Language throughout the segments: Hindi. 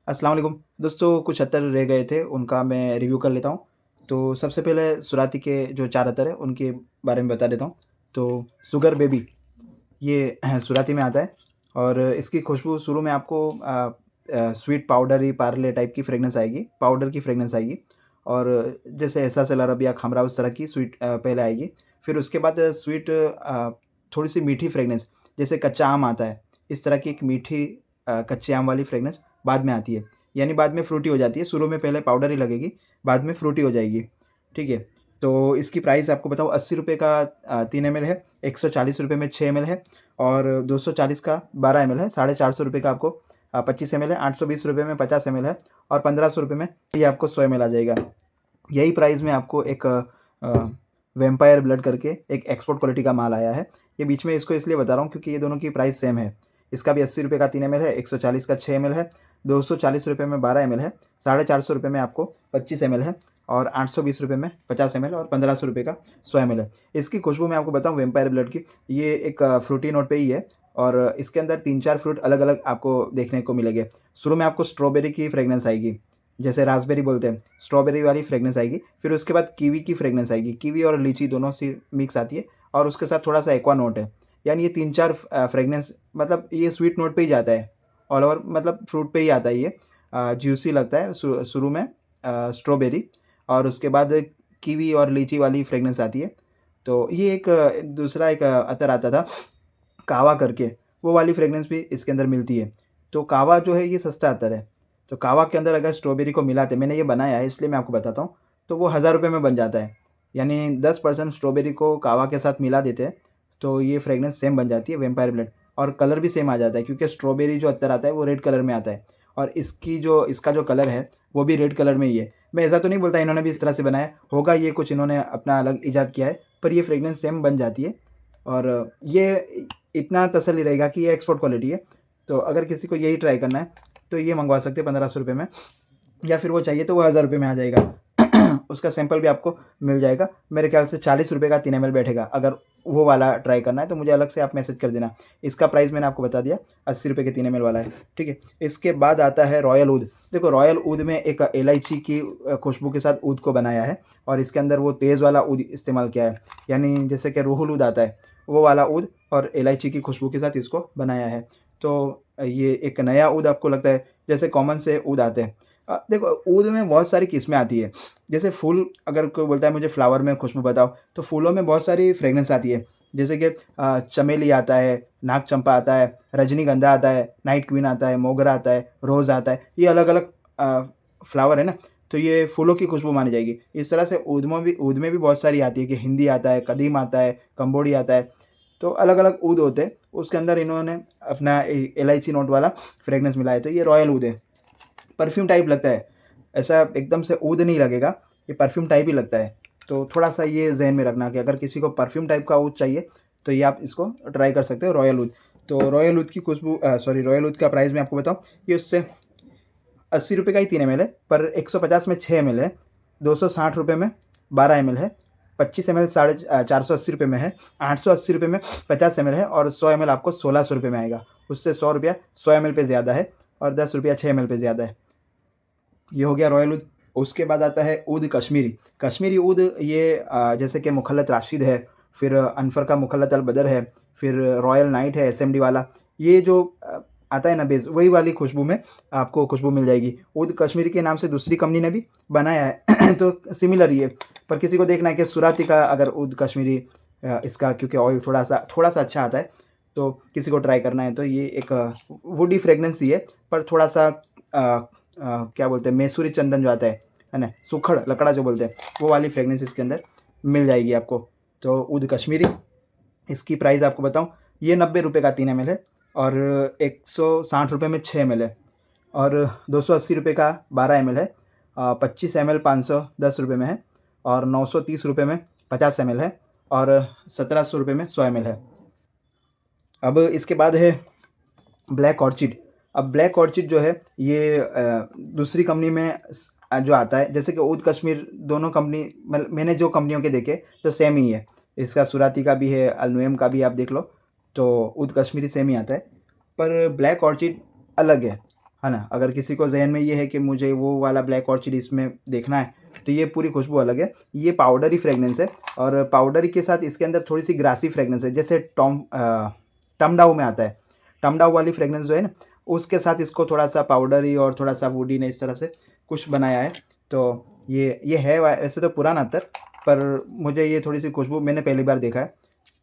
अस्सलाम वालेकुम दोस्तों, कुछ अत्तर रह गए थे, उनका मैं रिव्यू कर लेता हूँ। तो सबसे पहले सुराती के जो 4 अत्तर हैं, उनके बारे में बता देता हूँ। तो शुगर बेबी ये सुराती में आता है और इसकी खुशबू शुरू में आपको स्वीट पाउडरी पार्ले टाइप की फ्रेग्रेंस आएगी, पाउडर की फ्रेग्रेंस आएगी और जैसे एहसास अल अरब या खमरा उस तरह की स्वीट पहले आएगी। फिर उसके बाद स्वीट थोड़ी-सी मीठी फ्रेग्रेंस, जैसे कच्चा आम आता है, इस तरह की एक मीठी कच्चे आम वाली फ्रेग्रेंस बाद में आती है। यानी बाद में फ्रूटी हो जाती है, शुरू में पहले पाउडर ही लगेगी, बाद में फ्रूटी हो जाएगी, ठीक है? तो इसकी प्राइस आपको बताऊँ, ₹80 का 3 एमएल है, ₹140 में 6 एमएल है और 240 का 12 एमएल है, ₹450 का आपको 25 एमएल है, ₹820 में 50 एमएल है और ₹1500 में ये आपको 100 एमएल आ जाएगा। यही प्राइस में आपको एक वैम्पायर ब्लड करके एक एक्सपोर्ट क्वालिटी का माल आया है। ये बीच में इसको इसलिए बता रहा हूँ क्योंकि ये दोनों की प्राइस सेम है। इसका भी ₹80 का 3 एमएल है, 140 का 6 एमएल है, ₹240 में 12 एमएल है, ₹450 में आपको 25 एमएल है और ₹820 में 50 एमएल और ₹1500 का 100 एमएल है। इसकी खुशबू मैं आपको बताऊँ वैम्पायर ब्लड की, ये एक फ्रूटी नोट पे ही है और इसके अंदर 3-4 फ्रूट अलग-अलग आपको देखने को मिलेंगे। शुरू में आपको स्ट्रॉबेरी की फ्रेग्रेंस आएगी, जैसे रास्पबेरी बोलते हैं, स्ट्रॉबेरी वाली फ्रेग्रेंस आएगी। फिर उसके बाद कीवी की फ्रेग्रेंस आएगी, कीवी और लीची दोनों सी मिक्स आती है और उसके साथ थोड़ा-सा एक्वा नोट है। यानी ये 3-4 फ्रेग्रेंस, मतलब ये स्वीट नोट पे ही जाता है, ऑल ओवर मतलब फ्रूट पे ही आता है ये। जूसी लगता है शुरू में स्ट्रॉबेरी और उसके बाद कीवी और लीची वाली फ्रेग्रेंस आती है। तो ये एक दूसरा एक अतर आता था कावा करके, वो वाली फ्रेग्रेंस भी इसके अंदर मिलती है। तो कावा जो है ये सस्ता अतर है। तो कावा के अंदर अगर स्ट्रॉबेरी को मिलाते, मैंने ये बनाया है इसलिए मैं आपको बताता हूँ, तो वो ₹1000 में बन जाता है। यानी 10% स्ट्रॉबेरी को कावा के साथ मिला देते हैं, तो ये फ्रेग्रेंस सेम बन जाती है वैम्पायर ब्लड और कलर भी सेम आ जाता है क्योंकि स्ट्रॉबेरी जो अत्तर आता है वो रेड कलर में आता है और इसका जो कलर है वो भी रेड कलर में ही है। मैं ऐसा तो नहीं बोलता इन्होंने भी इस तरह से बनाया होगा, ये कुछ इन्होंने अपना अलग इजाद किया है, पर ये फ्रेग्रेंस सेम बन जाती है और ये इतना तसल्ली रहेगा कि ये एक्सपोर्ट क्वालिटी है। तो अगर किसी को यही ट्राई करना है तो ये मंगवा सकते हैं ₹1500 में, या फिर वो चाहिए तो वो ₹1000 में आ जाएगा। उसका सैंपल भी आपको मिल जाएगा। मेरे ख्याल से ₹40 का 3 एमएल बैठेगा। अगर वो वाला ट्राई करना है तो मुझे अलग से आप मैसेज कर देना। इसका प्राइस मैंने आपको बता दिया, ₹80 के 3 एमएल वाला है, ठीक है। इसके बाद आता है रॉयल ऊद। देखो रॉयल ऊद में एक इलायची की खुशबू के साथ ऊद को बनाया है और इसके अंदर वो तेज़ वाला ऊद इस्तेमाल किया है, यानी जैसे कि रूहुल ऊद आता है वो वाला ऊद और इलायची की खुशबू के साथ इसको बनाया है। तो ये एक नया ऊद आपको लगता है, जैसे कॉमन से ऊद आते हैं। देखो ऊद में बहुत सारी किस्में आती है। जैसे फूल, अगर कोई बोलता है मुझे फ्लावर में खुशबू बताओ, तो फूलों में बहुत सारी फ्रेग्रेंस आती है। जैसे कि चमेली आता है, नाग चंपा आता है, रजनीगंधा आता है, नाइट क्वीन आता है, मोगरा आता है, रोज़ आता है। ये अलग-अलग फ्लावर है ना, तो ये फूलों की खुशबू मानी जाएगी। इस तरह से ऊद में भी बहुत सारी आती है कि हिंदी आता है, कदीम आता है, कंबोडी आता है। तो अलग-अलग ऊद होते हैं, उसके अंदर इन्होंने अपना इलायची नोट वाला फ्रेग्रेंस मिला है, तो ये रॉयल ऊद है। परफ्यूम टाइप लगता है, ऐसा एकदम से ऊद नहीं लगेगा, ये परफ्यूम टाइप ही लगता है। तो थोड़ा-सा ये ज़हन में रखना कि अगर किसी को परफ्यूम टाइप का ऊद चाहिए, तो ये आप इसको ट्राई कर सकते हो, रॉयल ऊद। तो रॉयल ऊद की खुशबू रॉयल ऊद का प्राइस मैं आपको बताऊँ, ये उससे ₹80 का ही 3 एमएल है, पर 150 में 6 एमएल है, ₹260 में 12 एमएल है, 25 एमएल ₹480 में है, ₹880 में 50 एमएल है और 100 एमएल आपको ₹1600 में आएगा। उससे ₹100 100 एमएल पे ज़्यादा है और ₹10 6 एमएल पे ज़्यादा है। ये हो गया रॉयल ऊद। उसके बाद आता है ऊद कश्मीरी। कश्मीरी ऊद ये जैसे कि मुखल्लत राशिद है, फिर अनफर का मुखल्लत अल बदर है, फिर रॉयल नाइट है एसएमडी वाला। ये जो आता है ना बेस, वही वाली खुशबू में आपको खुशबू मिल जाएगी। ऊद कश्मीरी के नाम से दूसरी कंपनी ने भी बनाया है तो सिमिलर ही है। पर किसी को देखना है कि सुराती का अगर ऊद कश्मीरी इसका क्योंकि ऑयल थोड़ा-सा अच्छा आता है, तो किसी को ट्राई करना है तो ये एक वुडी फ्रेग्रेंस ही है, पर थोड़ा-सा क्या बोलते हैं, मैसूरी चंदन जो आता है ना, सूखड़ लकड़ा जो बोलते हैं, वो वाली फ्रेग्रेंस इसके अंदर मिल जाएगी आपको। तो ऊद कश्मीरी, इसकी प्राइस आपको बताऊँ, ये ₹90 का 3 एमएल है और ₹160 में 6 एमएल है और ₹280 का 12 एमएल है। 25 एमएल ₹510 में है और ₹930 में 50 एमएल है और ₹1700 में 100 एमएल है। अब इसके बाद है ब्लैक ऑर्चिड। अब ब्लैक ऑर्चिड जो है ये दूसरी कंपनी में जो आता है, जैसे कि ऊद कश्मीर दोनों कंपनी, मैंने जो कंपनियों के देखे तो सेम ही है। इसका सुराती का भी है, अलनुएम का भी आप देख लो, तो ऊद कश्मीरी सेम ही आता है, पर ब्लैक ऑर्चिड अलग है। है ना। अगर किसी को ज़हन में ये है कि मुझे वो वाला ब्लैक ऑर्चिड इसमें देखना है, तो ये पूरी खुशबू अलग है। ये पाउडरी फ्रेगनेंस है और पाउडरी के साथ इसके अंदर थोड़ी सी ग्रासी फ्रेगनेंस है, जैसे टमडाउ में आता है। टमडाउ वाली फ्रेगनेंस जो है ना, उसके साथ इसको थोड़ा सा पाउडरी और थोड़ा सा वुडी ने इस तरह से कुछ बनाया है। तो ये है वैसे तो पुराना अत्तर, पर मुझे ये थोड़ी सी खुशबू मैंने पहली बार देखा है,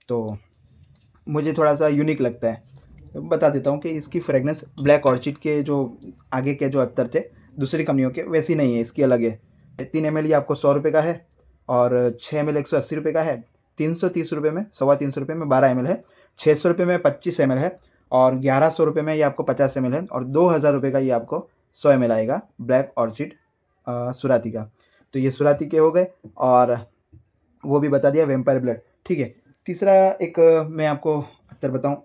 तो मुझे थोड़ा सा यूनिक लगता है। बता देता हूँ कि इसकी फ्रेगनेंस ब्लैक ऑर्चिड के जो आगे के जो अत्तर थे दूसरी कंपनियों के, वैसी नहीं है, इसकी अलग है। 3 ml ये आपको 100 रुपये का है और 6 ml 180 रुपये का है। 330 रुपये में, 325 रुपये में 12 ml है। 600 रुपये में 25 ml है और 1100 रुपये में ये आपको 50 ml है और 2000 रुपये का ये आपको 100 ml आएगा ब्लैक ऑर्चिड सुराती का। तो ये सुराती के हो गए और वो भी बता दिया वेम्पायर ब्लड। ठीक है, तीसरा एक मैं आपको अत्तर बताऊँ,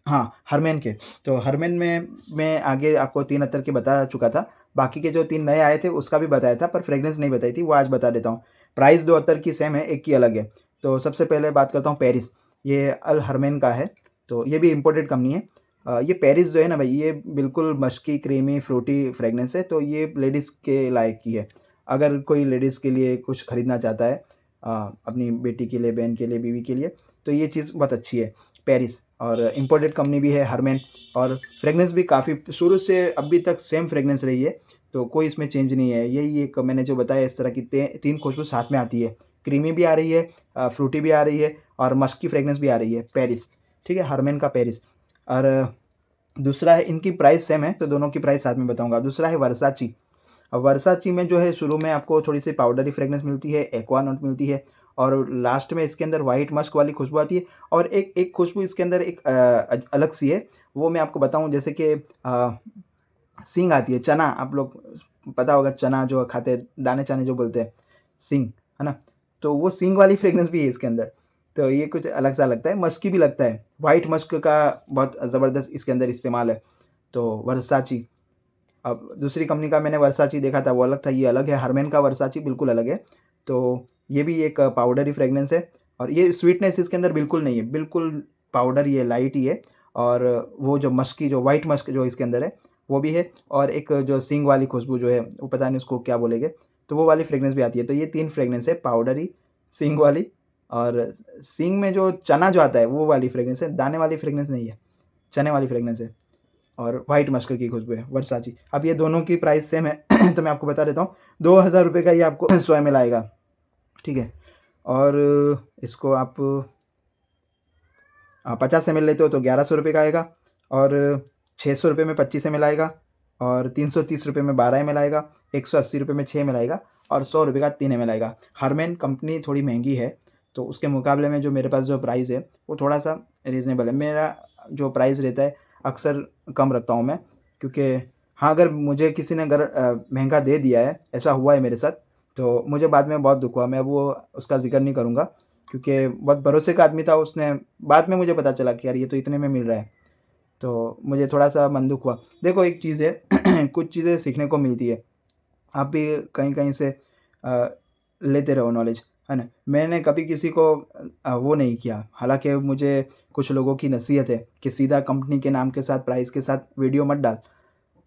हाँ, हरमेन के। तो हरमेन में मैं आगे आपको 3 अत्तर के बता चुका था, बाकी के जो 3 नए आए थे उसका भी बताया था, पर फ्रेगनेंस नहीं बताई थी, वो आज बता देता हूँ। प्राइस 2 अत्तर की सेम है, एक की अलग है। तो सबसे पहले बात करता हूँ पेरिस, ये अल हरमेन का है, तो ये भी इम्पोर्टेड कंपनी है। ये पेरिस जो है ना भाई, ये बिल्कुल मस्की क्रीमी फ्रूटी फ्रेगनेंस है, तो ये लेडीज़ के लायक की है। अगर कोई लेडीज़ के लिए कुछ ख़रीदना चाहता है, अपनी बेटी के लिए, बहन के लिए, बीवी के लिए, तो ये चीज़ बहुत अच्छी है पेरिस। और इम्पोर्टेड कंपनी भी है हरमेन, और फ्रेगनेंस भी काफ़ी शुरू से अभी तक सेम फ्रेगनेंस रही है, तो कोई इसमें चेंज नहीं है। यही एक मैंने जो बताया, इस तरह की 3 खुशबू साथ में आती है, क्रीमी भी आ रही है, फ्रूटी भी आ रही है और मस्की फ्रेगनेंस भी आ रही है, पेरिस। ठीक है, हरमेन का पेरिस। और दूसरा है, इनकी प्राइस सेम है, तो दोनों की प्राइस साथ में बताऊंगा। दूसरा है वर्साची। अब वर्साची में जो है शुरू में आपको थोड़ी सी पाउडरी फ्रेगनेंस मिलती है, एक्वा नोट मिलती है और लास्ट में इसके अंदर वाइट मस्क वाली खुशबू आती है। और एक खुशबू इसके अंदर एक अलग सी है, वो मैं आपको बताऊं। जैसे कि सींग आती है, चना, आप लोग पता होगा चना जो खाते हैं, दाने चने जो बोलते हैं, सींग, है ना। तो वो सींग वाली फ्रेगनेंस भी है इसके अंदर, तो ये कुछ अलग सा लगता है, मस्की भी लगता है। वाइट मस्क का बहुत ज़बरदस्त इसके अंदर इस्तेमाल है। तो वर्साची, अब दूसरी कंपनी का मैंने वर्साची देखा था, वो अलग था, ये अलग है। हरमेन का वर्साची बिल्कुल अलग है। तो ये भी एक पाउडरी फ्रेगनेंस है और ये स्वीटनेस इसके अंदर बिल्कुल नहीं है, बिल्कुल पाउडर, ये लाइट ही है। और वो जो मस्की, जो वाइट मस्क जो इसके अंदर है वो भी है, और एक जो सींग वाली खुशबू जो है, वो पता नहीं उसको क्या बोलेंगे, तो वो वाली फ्रेगनेंस भी आती है। तो ये 3 फ्रेगनेंस है, पाउडरी, सींग वाली, और सींग में जो चना जो आता है वो वाली फ्रेगनेंस है, दाने वाली फ्रेगनेंस नहीं है, चने वाली फ्रेगनेंस है। और वाइट मस्क की खुशबू है वर्साची। अब ये दोनों की प्राइस सेम है तो मैं आपको बता देता हूँ, 2000 रुपये का ये आपको 100 ml आएगा। ठीक है, और इसको आप 50 ml लेते हो तो 1100 रुपये का आएगा, और 600 रुपये में 25 ml आएगा, और 330 रुपये में 12 ml आएगा, 180 रुपये में 6 ml आएगा, और 100 रुपये का 3 ml आएगा। हरमेन कंपनी थोड़ी महंगी है, तो उसके मुकाबले में जो मेरे पास जो प्राइस है वो थोड़ा सा रीज़नेबल है। मेरा जो प्राइस रहता है अक्सर कम रखता हूँ मैं, क्योंकि हाँ, अगर मुझे किसी ने महंगा दे दिया है, ऐसा हुआ है मेरे साथ, तो मुझे बाद में बहुत दुख हुआ। मैं वो उसका जिक्र नहीं करूँगा, क्योंकि बहुत भरोसे का आदमी था, उसने बाद में मुझे पता चला कि यार ये तो इतने में मिल रहा है, तो मुझे थोड़ा सा मन दुख हुआ। देखो, एक चीज़ है कुछ चीज़ें सीखने को मिलती है, आप भी कहीं कहीं से लेते रहो नॉलेज, है ना। मैंने कभी किसी को वो नहीं किया, हालांकि मुझे कुछ लोगों की नसीहत है कि सीधा कंपनी के नाम के साथ, प्राइस के साथ वीडियो मत डाल,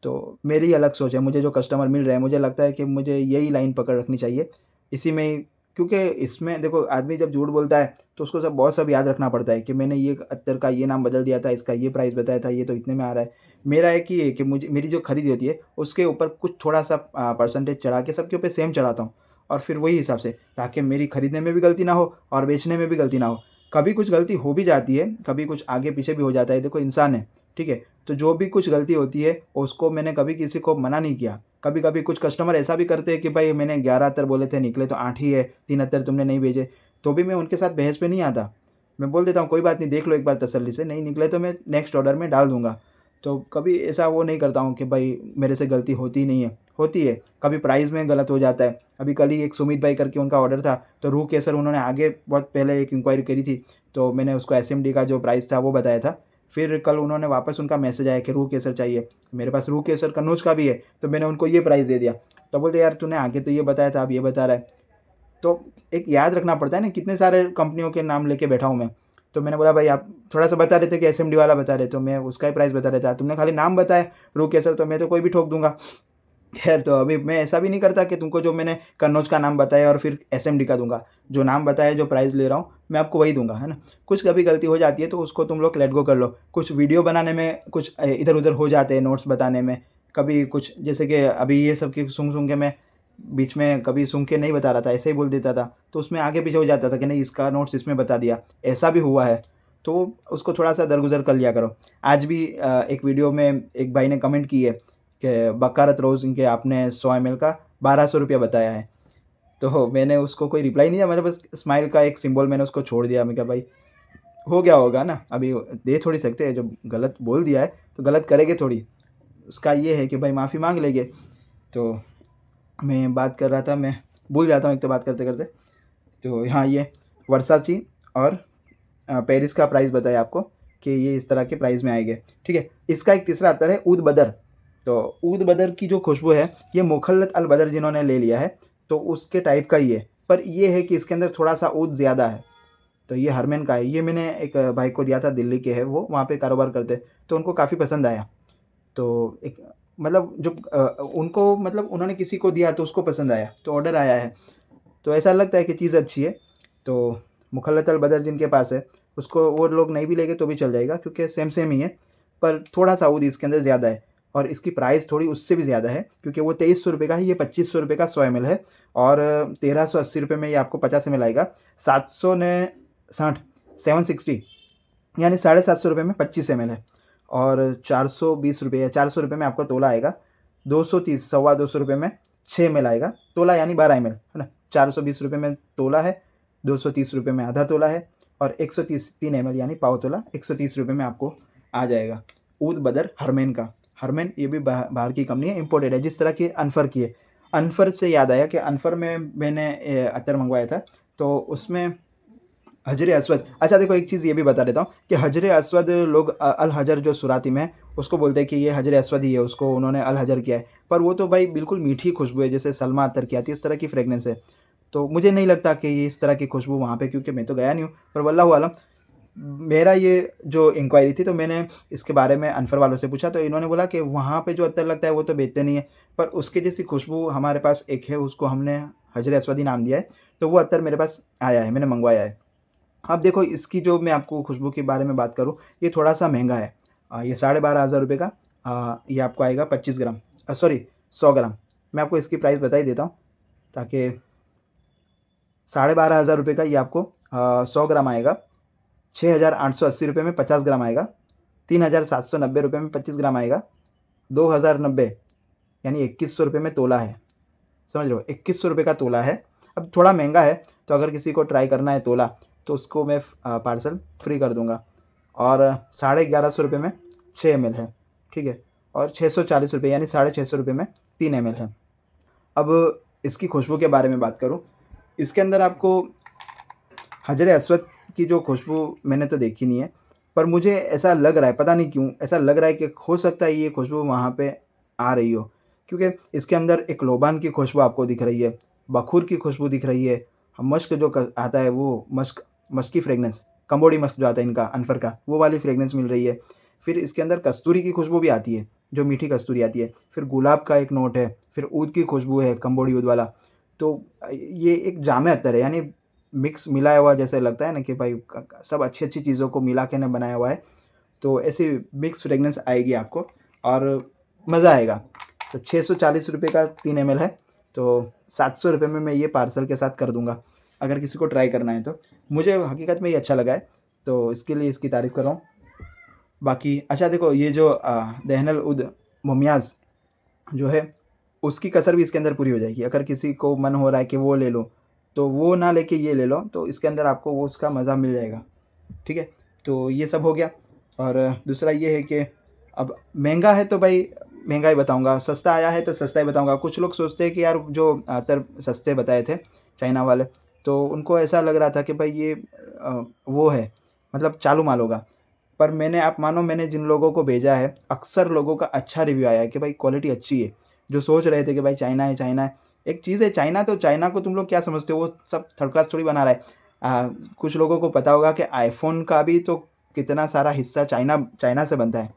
तो मेरी अलग सोच है। मुझे जो कस्टमर मिल रहा है, मुझे लगता है कि मुझे यही लाइन पकड़ रखनी चाहिए, इसी में ही, क्योंकि इसमें देखो, आदमी जब झूठ बोलता है तो उसको सब याद रखना पड़ता है कि मैंने ये अत्तर का ये नाम बदल दिया था, इसका ये प्राइस बताया था, ये तो इतने में आ रहा है। मेरा एक ही है कि मुझे, मेरी जो खरीदी होती है उसके ऊपर कुछ थोड़ा सा परसेंटेज चढ़ा के सबके ऊपर सेम चढ़ाता हूँ, और फिर वही हिसाब से, ताकि मेरी खरीदने में भी गलती ना हो और बेचने में भी गलती ना हो। कभी कुछ गलती हो भी जाती है, कभी कुछ आगे पीछे भी हो जाता है, देखो इंसान है, ठीक है। तो जो भी कुछ गलती होती है उसको मैंने कभी किसी को मना नहीं किया। कभी कभी कुछ कस्टमर ऐसा भी करते हैं कि भाई मैंने 11 अत्तर बोले थे, निकले तो 8 ही है, 3 अत्तर तुमने नहीं भेजे, तो भी मैं उनके साथ बहस पे नहीं आता। मैं बोल देता हूँ कोई बात नहीं, देख लो एक बार तसल्ली से, नहीं निकले तो मैं नेक्स्ट ऑर्डर में डाल दूंगा। तो कभी ऐसा वो नहीं करता हूँ कि भाई मेरे से गलती होती नहीं है, होती है, कभी प्राइस में गलत हो जाता है। अभी कल ही एक सुमित भाई करके उनका ऑर्डर था, तो रूह केसर उन्होंने आगे बहुत पहले एक इंक्वायरी करी थी, तो मैंने उसको SMD का जो प्राइस था वो बताया था। फिर कल उन्होंने वापस, उनका मैसेज आया कि रूह केसर चाहिए, मेरे पास रूह केसर कन्नौज का भी है, तो मैंने उनको ये प्राइस दे दिया। तो बोलते यार तूने आगे तो ये बताया था, अब ये बता रहा है। तो एक याद रखना पड़ता है ना, कितने सारे कंपनियों के नाम लेके बैठा हूँ मैं, तो मैंने बोला भाई आप थोड़ा-सा बता देते कि एसएमडी वाला बता रहे, तो मैं उसका ही प्राइस बता देता। तुमने खाली नाम बताया रूह केसर, तो मैं तो कोई भी ठोक दूँगा। खैर, तो अभी मैं ऐसा भी नहीं करता कि तुमको जो मैंने कन्नौज का नाम बताया और फिर एसएमडी का दूँगा। जो नाम बताया, जो प्राइस ले रहा हूँ, मैं आपको वही दूँगा, है ना? कुछ कभी गलती हो जाती है तो उसको तुम लोग लेट गो कर लो। कुछ वीडियो बनाने में कुछ इधर-उधर हो जाते हैं, नोट्स बताने में, कभी कुछ जैसे कि अभी ये सब की सुन-सुन के मैं बीच में कभी सुन के नहीं बता रहा था, ऐसे ही बोल देता था, तो उसमें आगे-पीछे हो जाता था कि नहीं इसका नोट्स इसमें बता दिया, ऐसा भी हुआ है। तो उसको थोड़ा-सा दरगुज़र कर लिया करो। आज भी एक वीडियो में एक भाई ने कमेंट की है कि बकारत रोज़ इनके आपने 100 ml का ₹1200 बताया है। तो मैंने उसको कोई रिप्लाई नहीं दिया, मैंने बस स्माइल का एक सिंबल मैंने उसको छोड़ दिया। मैं कहा भाई हो गया होगा ना, अभी दे थोड़ी सकते हैं, जब गलत बोल दिया है तो गलत करेंगे थोड़ी। उसका ये है कि भाई माफ़ी माँग लेंगे। तो मैं बात कर रहा था, मैं भूल जाता हूँ एक तो बात करते-करते। तो हाँ, ये वर्साची और पेरिस का प्राइस बताया आपको कि ये इस तरह के प्राइस में आएँगे, ठीक है। इसका एक तीसरा अत्तर है ऊद बदर। तो ऊद बदर की जो खुशबू है, ये मुखल्लत अल बदर जिन्होंने ले लिया है, तो उसके टाइप का ही है, पर ये है कि इसके अंदर थोड़ा-सा ऊद ज़्यादा है। तो ये हरमैन का है। ये मैंने एक भाई को दिया था, दिल्ली के हैं वो, वहाँ पे कारोबार करते हैं, तो उनको काफ़ी पसंद आया। तो एक मतलब जो उनको मतलब उन्होंने किसी को दिया तो उसको पसंद आया, तो ऑर्डर आया है। तो ऐसा लगता है कि चीज़ अच्छी है। तो मुखल्लत अल बदर जिनके पास है, उसको वो लोग नहीं भी लेंगे तो भी चल जाएगा, क्योंकि सेम ही है, पर थोड़ा-सा ऊद इसके अंदर ज़्यादा है और इसकी प्राइस थोड़ी उससे भी ज़्यादा है, क्योंकि वो ₹2300 का है, ये ₹2500 का 100 ml है और ₹1380 में ये आपको 50 ml आएगा। 700 ने 60 760 यानी ₹750 में 25 ml है और ₹420 या ₹400 में आपको तोला आएगा। 230 सवा ₹200 में 6 ml आएगा। तोला यानी 12 ml, है ना? ₹420 में तोला है, ₹230 में आधा तोला है और 130 3 ml यानी पाव तोला ₹130 में आपको आ जाएगा। ऊद बदर हरमैन का। हरमैन ये भी बाहर की कंपनी है, इम्पोर्टेड है, जिस तरह की अनफर की है। अनफर से याद आया कि अनफर में मैंने अत्तर मंगवाया था, तो उसमें हजर अस्वद। अच्छा देखो, एक चीज़ ये भी बता देता हूँ कि हजर अस्वद लोग अल हजर जो सुराती में है, उसको बोलते हैं कि ये हजर अस्वद ही है, उसको उन्होंने अल हजर किया है। पर वो तो भाई बिल्कुल मीठी खुशबू है, जैसे सलमा अत्तर की आती है, इस तरह की फ्रेगनेंस है। तो मुझे नहीं लगता कि ये इस तरह की खुशबू वहाँ पे, क्योंकि मैं तो गया नहीं हूँ, पर वल्लाहु आलम। मेरा ये जो इंक्वायरी थी, तो मैंने इसके बारे में अनफर वालों से पूछा, तो इन्होंने बोला कि वहाँ पे जो अत्तर लगता है वो तो बेचते नहीं है, पर उसके जैसी खुशबू हमारे पास एक है, उसको हमने हजर अस्वदी नाम दिया है। तो वो अत्तर मेरे पास आया है, मैंने मंगवाया है। अब देखो, इसकी जो मैं आपको खुशबू के बारे में बात करूँ, ये थोड़ा-सा महँगा है। ये 12,500 का ये आपको आएगा 25 ग्राम, सॉरी 100 ग्राम। मैं आपको इसकी प्राइस बता ही देता हूँ, ताकि 12,500 का ये आपको 100 ग्राम आएगा। ₹6,880 में 50 ग्राम आएगा। ₹3,790 में 25 ग्राम आएगा। 2,090 यानी ₹2,100 में तोला है। समझ रहे हो? ₹2,100 का तोला है। अब थोड़ा महंगा है, तो अगर किसी को ट्राई करना है तोला, तो उसको मैं पार्सल फ्री कर दूँगा। और ₹1150 में 6 ml है, ठीक है? और ₹640 यानी ₹650 में 3 ml है। अब इसकी खुशबू के बारे में बात करूँ, इसके अंदर आपको हजर अस्वद की जो खुशबू मैंने तो देखी नहीं है, पर मुझे ऐसा लग रहा है, पता नहीं क्यों ऐसा लग रहा है कि हो सकता है ये खुशबू वहाँ पे आ रही हो, क्योंकि इसके अंदर एक लोबान की खुशबू आपको दिख रही है, बखूर की खुशबू दिख रही है, मस्क जो आता है वो मस्क की फ्रेगनेंस, कंबोडी मस्क जो आता है इनका अनफर का, वो वाली फ्रेगनेंस मिल रही है। फिर इसके अंदर कस्तूरी की खुशबू भी आती है, जो मीठी कस्तूरी आती है। फिर गुलाब का एक नोट है, फिर ऊद की खुशबू है, कंबोडी ऊद वाला। तो ये एक जामे अत्तर है, यानी मिक्स मिलाया हुआ जैसे लगता है ना कि भाई सब अच्छी-अच्छी चीज़ों को मिला के ना बनाया हुआ है। तो ऐसी मिक्स फ्रेगनेंस आएगी आपको और मज़ा आएगा। तो ₹640 का 3 ml है, तो ₹700 में मैं ये पार्सल के साथ कर दूँगा, अगर किसी को ट्राई करना है तो। मुझे हकीकत में ये अच्छा लगा है, तो इसके लिए इसकी तारीफ़ कर रहा हूँ। बाकी अच्छा देखो, ये जो दहनल उद मुमियाज़ जो है, उसकी कसर भी इसके अंदर पूरी हो जाएगी। अगर किसी को मन हो रहा है कि वो ले लो, तो वो ना लेके ये ले लो, तो इसके अंदर आपको वो उसका मज़ा मिल जाएगा, ठीक है? तो ये सब हो गया। और दूसरा ये है कि अब महंगा है तो भाई महंगा ही बताऊँगा, सस्ता आया है तो सस्ता ही बताऊँगा। कुछ लोग सोचते हैं कि यार जो अत्तर सस्ते बताए थे चाइना वाले, तो उनको ऐसा लग रहा था कि भाई ये वो है, मतलब चालू माल होगा। पर मैंने, आप मानो, मैंने जिन लोगों को भेजा है, अक्सर लोगों का अच्छा रिव्यू आया है कि भाई क्वालिटी अच्छी है। जो सोच रहे थे कि भाई चाइना है, चाइना है, एक चीज़ है चाइना, तो चाइना को तुम लोग क्या समझते हो, वो सब थर्ड क्लास थोड़ी बना रहा है। कुछ लोगों को पता होगा कि आईफ़ोन का भी तो कितना सारा हिस्सा चाइना से बनता है,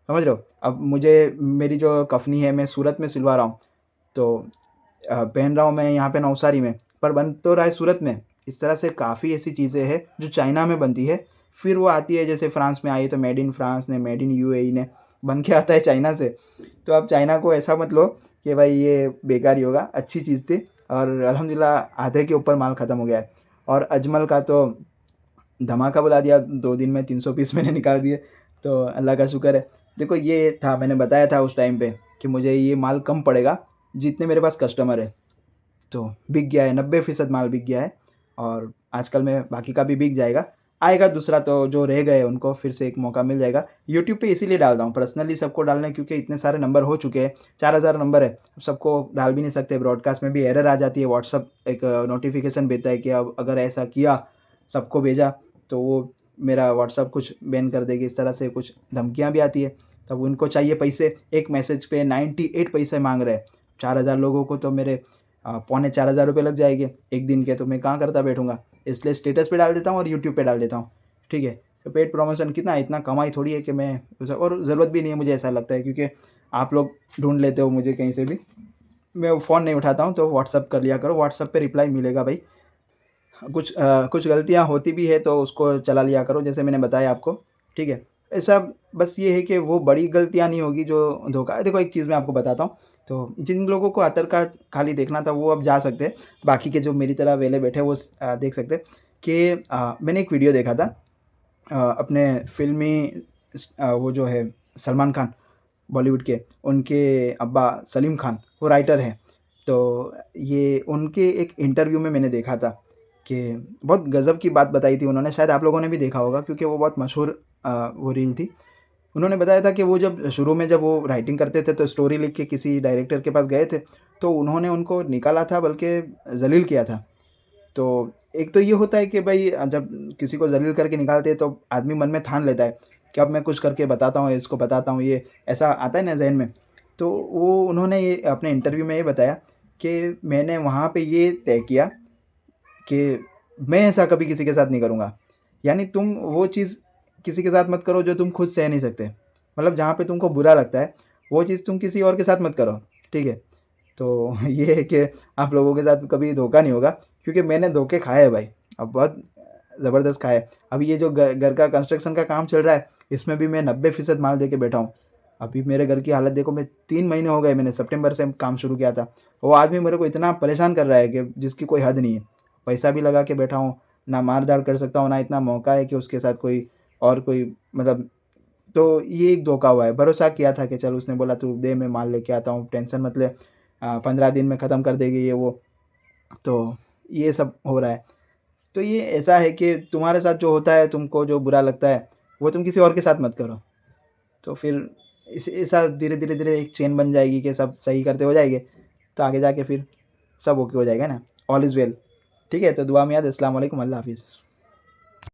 समझ रहे हो? अब मेरी जो कफ़नी है मैं सूरत में सिलवा रहा हूँ, तो पहन रहा हूँ मैं यहाँ पे नवसारी में, पर बन तो रहा है सूरत में। इस तरह से काफ़ी ऐसी चीज़ें हैं जो चाइना में बनती है, फिर वो आती है, जैसे फ्रांस में आई तो मेड इन फ्रांस ने, मेड इन यूएई ने, बन के आता है चाइना से। तो आप चाइना को ऐसा मत लो कि भाई ये बेकार ही होगा, अच्छी चीज़ थी और अल्हम्दुलिल्लाह आधे के ऊपर माल ख़त्म हो गया है। और अजमल का तो धमाका बुला दिया, 2 दिन में 300 पीस मैंने निकाल दिए, तो अल्लाह का शुक्र है। देखो ये था, मैंने बताया था उस टाइम पे कि मुझे ये माल कम पड़ेगा जितने मेरे पास कस्टमर है, तो बिक गया है, 90% माल बिक गया है और आजकल में बाकी का भी बिक जाएगा। आएगा दूसरा, तो जो रह गए उनको फिर से एक मौका मिल जाएगा। यूट्यूब पे इसीलिए डालता हूँ, पर्सनली सबको डालना है क्योंकि इतने सारे नंबर हो चुके हैं, 4000 नंबर है, सबको डाल भी नहीं सकते। ब्रॉडकास्ट में भी एरर आ जाती है, व्हाट्सअप एक नोटिफिकेशन भेजता है कि अब अगर ऐसा किया, सबको भेजा, तो वो मेरा व्हाट्सअप कुछ बैन कर देगी, इस तरह से कुछ धमकियाँ भी आती है। तब उनको चाहिए पैसे, एक मैसेज पे 98 पैसे मांग रहे हैं। 4000 लोगों को तो मेरे पौने 4000 रुपये लग जाएंगे एक दिन के, तो मैं कहाँ करता बैठूँगा, इसलिए स्टेटस पे डाल देता हूँ और यूट्यूब पे डाल देता हूँ, ठीक है। तो पेड प्रमोशन कितना, इतना कमाई थोड़ी है कि मैं और ज़रूरत भी नहीं है, मुझे ऐसा लगता है, क्योंकि आप लोग ढूंढ लेते हो मुझे कहीं से भी, मैं फ़ोन नहीं उठाता हूँ, तो व्हाट्सअप कर लिया करो, व्हाट्सअप पे रिप्लाई मिलेगा भाई। कुछ गलतियाँ होती भी है तो उसको चला लिया करो, जैसे मैंने बताया आपको, ठीक है। ऐसा बस ये है कि वो बड़ी गलतियाँ नहीं होगी जो धोखा। देखो एक चीज़ मैं आपको बताता हूँ, तो जिन लोगों को अतर का खाली देखना था वो अब जा सकते हैं, बाकी के जो मेरी तरह वेले बैठे वो देख सकते हैं कि मैंने एक वीडियो देखा था, अपने फ़िल्मी वो जो है सलमान खान, बॉलीवुड के, उनके अब्बा सलीम खान, वो राइटर हैं। तो ये उनके एक इंटरव्यू में मैंने देखा था कि बहुत गज़ब की बात बताई थी उन्होंने, शायद आप लोगों ने भी देखा होगा क्योंकि वो बहुत मशहूर वो रील थी। उन्होंने बताया था कि वो जब शुरू में जब वो राइटिंग करते थे तो स्टोरी लिख के किसी डायरेक्टर के पास गए थे, तो उन्होंने उनको निकाला था, बल्कि ज़लील किया था। तो एक तो ये होता है कि भाई जब किसी को ज़लील करके निकालते हैं तो आदमी मन में ठान लेता है कि अब मैं कुछ करके बताता हूँ, इसको बताता हूँ, ये ऐसा आता है ना ज़हन में। तो वो उन्होंने ये अपने इंटरव्यू में ये बताया कि मैंने वहाँ पे ये तय किया कि मैं ऐसा कभी किसी के साथ नहीं करूँगा। यानी तुम वो चीज़ किसी के साथ मत करो जो तुम खुद सह नहीं सकते। मतलब जहाँ पे तुमको बुरा लगता है, वो चीज़ तुम किसी और के साथ मत करो, ठीक है? तो ये है कि आप लोगों के साथ कभी धोखा नहीं होगा, क्योंकि मैंने धोखे खाए हैं भाई, अब बहुत ज़बरदस्त खाए हैं। अभी ये जो घर का कंस्ट्रक्शन का काम चल रहा है, इसमें भी मैं 90% माल दे के बैठा हूँ। अभी मेरे घर की हालत देखो, मैं 3 महीने हो गए, मैंने सितंबर से काम शुरू किया था। वो आदमी मेरे को इतना परेशान कर रहा है कि जिसकी कोई हद नहीं है। पैसा भी लगा के बैठा हूँ, ना मार-धाड़ कर सकता हूँ, ना इतना मौका है कि उसके साथ कोई मतलब, तो ये एक धोखा हुआ है। भरोसा किया था कि चल, उसने बोला तू दे, मैं माल लेके आता हूँ, टेंशन मत ले, 15 दिन में ख़त्म कर देगी ये वो। तो ये सब हो रहा है। तो ये ऐसा है कि तुम्हारे साथ जो होता है, तुमको जो बुरा लगता है, वो तुम किसी और के साथ मत करो। तो फिर इस ऐसा धीरे-धीरे एक चेन बन जाएगी कि सब सही करते हो जाएँगे, तो आगे जाके फिर सब ओके हो जाएगा ना। All is well. ठीक है? तो दुआ में याद। अस्सलाम वालेकुम, अल्लाह हाफ़िज़।